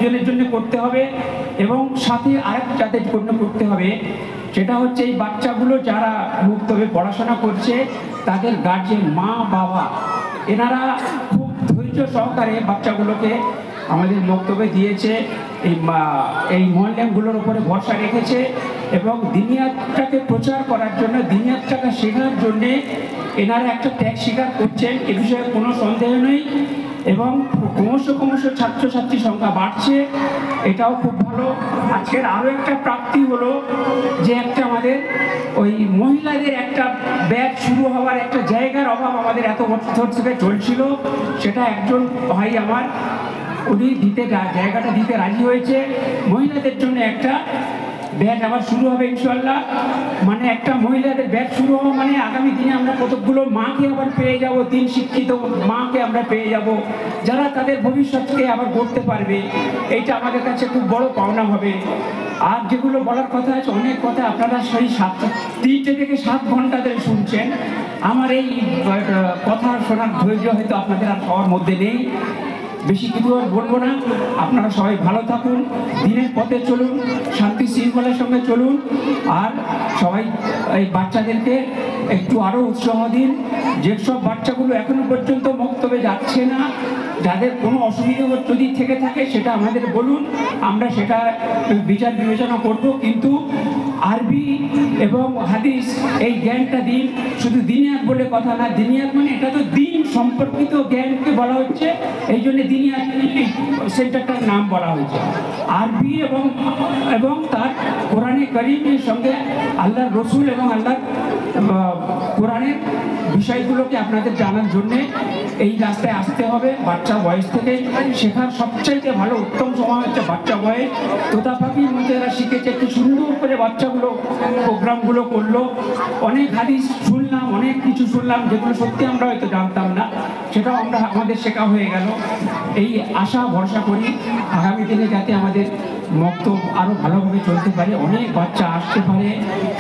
জনের জন্য করতে হবে এবং সাথে আরেকটা যাদের জন্য করতে হবে, সেটা হচ্ছে এই বাচ্চাগুলো যারা মুক্তভাবে পড়াশোনা করছে তাদের গার্জেন মা বাবা এনারা খুব ধৈর্য সহকারে বাচ্চাগুলোকে আমাদের বক্তব্যে দিয়েছে, এই মহল্লাগুলোর উপরে ভরসা রেখেছে এবং দিনিয়াতটাকে প্রচার করার জন্য, দিনিয়াতটাকে শেখার জন্যে এনারা একটা ত্যাগ স্বীকার করছেন, এ বিষয়ে কোনো সন্দেহ নেই। এবং ক্রমশ ছাত্রছাত্রীর সংখ্যা বাড়ছে, এটাও খুব ভালো। আজকের আরও একটা প্রাপ্তি হলো যে একটা আমাদের ওই মহিলাদের একটা ব্যাচ শুরু হওয়ার একটা জায়গার অভাব আমাদের এত বছর থেকে চলছিল, সেটা একজন ভাই আমার উনি জায়গাটা দিতে রাজি হয়েছে। মহিলাদের জন্য একটা ব্যাচ আবার শুরু হবে ইনশাআল্লাহ। মানে একটা মহিলাদের ব্যাচ শুরু হওয়া মানে আগামী দিনে আমরা কতগুলো মাকে আবার পেয়ে যাব, দিন শিক্ষিত মাকে আমরা পেয়ে যাব, যারা তাদের ভবিষ্যৎকে আবার গড়তে পারবে। এইটা আমাদের কাছে খুব বড় পাওনা হবে। আর যেগুলো বলার কথা আছে, অনেক কথা আপনারা সেই 3টে থেকে 7 ঘন্টা ধরে শুনছেন। আমার এই কথা শোনার ধৈর্য হয়তো আপনাদের আর সবার মধ্যে নেই, বেশি কিছু আর বলবো না। আপনারা সবাই ভালো থাকুন, দিনের পথে চলুন, শান্তি শৃঙ্খলার সঙ্গে চলুন, আর সবাই এই বাচ্চাদেরকে একটু আরও উৎসাহ দিন। যেসব বাচ্চাগুলো এখনো পর্যন্ত মক্তবে যাচ্ছে না, যাদের কোনো অসুবিধা যদি থেকে থাকে সেটা আমাদের বলুন, আমরা সেটা বিচার বিবেচনা করব। কিন্তু আরবি এবং হাদিস এই জ্ঞানটা দিন, শুধু দিনিয়াত বলে কথা না। দিনিয়াত মানে এটা তো দিন সম্পর্কিত জ্ঞানকে বলা হচ্ছে, এই জন্য দিনিয়াত সেন্টারটার নাম বলা হয়েছে। আরবি এবং তার কোরআনে কারীমের সঙ্গে আল্লাহর রসুল এবং আল্লাহর কোরআনের বিষয়গুলোকে আপনাদের জানার জন্যে এই রাস্তায় আসতে হবে। বাচ্চা বয়স থেকে শেখার সবচাইতে ভালো উত্তম সময় হচ্ছে বাচ্চা বয়স। তোতা পাখির মধ্যে এরা শিখেছে, একটু সুন্দর করে বাচ্চাগুলো প্রোগ্রামগুলো করলো। অনেক হাদিস শুনলাম, অনেক কিছু শুনলাম যেগুলো সত্যি আমরা হয়তো জানতাম না, সেটাও আমাদের শেখা হয়ে গেল। এই আশা ভরসা করি আগামী দিনে যাতে আমাদের মক্তব আরও ভালোভাবে চলতে পারে, অনেক বাচ্চা আসতে পারে।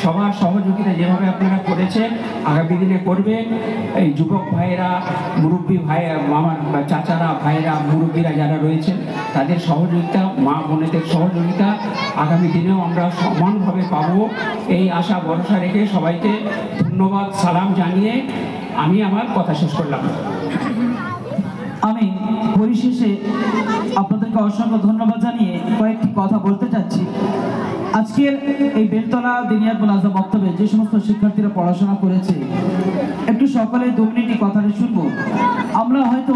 সবার সহযোগিতা যেভাবে আপনারা করেছেন আগামী দিনে করবেন। এই যুবক ভাইয়েরা, মুরব্বী ভাই, আমার চাচারা, ভাইয়েরা, মুরব্বীরা যারা রয়েছেন তাদের সহযোগিতা, মা বোনেদের সহযোগিতা আগামী দিনেও আমরা সমানভাবে পাবো, এই আশা ভরসা রেখে সবাইকে ধন্যবাদ সালাম জানিয়ে আমি আমার কথা শেষ করলাম। আমি পরিশেষে আপনাদেরকে অসংখ্য ধন্যবাদ জানিয়ে কয়েকটি কথা বলতে চাচ্ছি। আজকের এই বেলতলা দিনিয়াত মুনাজা বক্তব্যে যে সমস্ত শিক্ষার্থীরা পড়াশোনা করেছে, একটু সকলে 2 মিনিট কথাটা শুনবো। আমরা হয়তো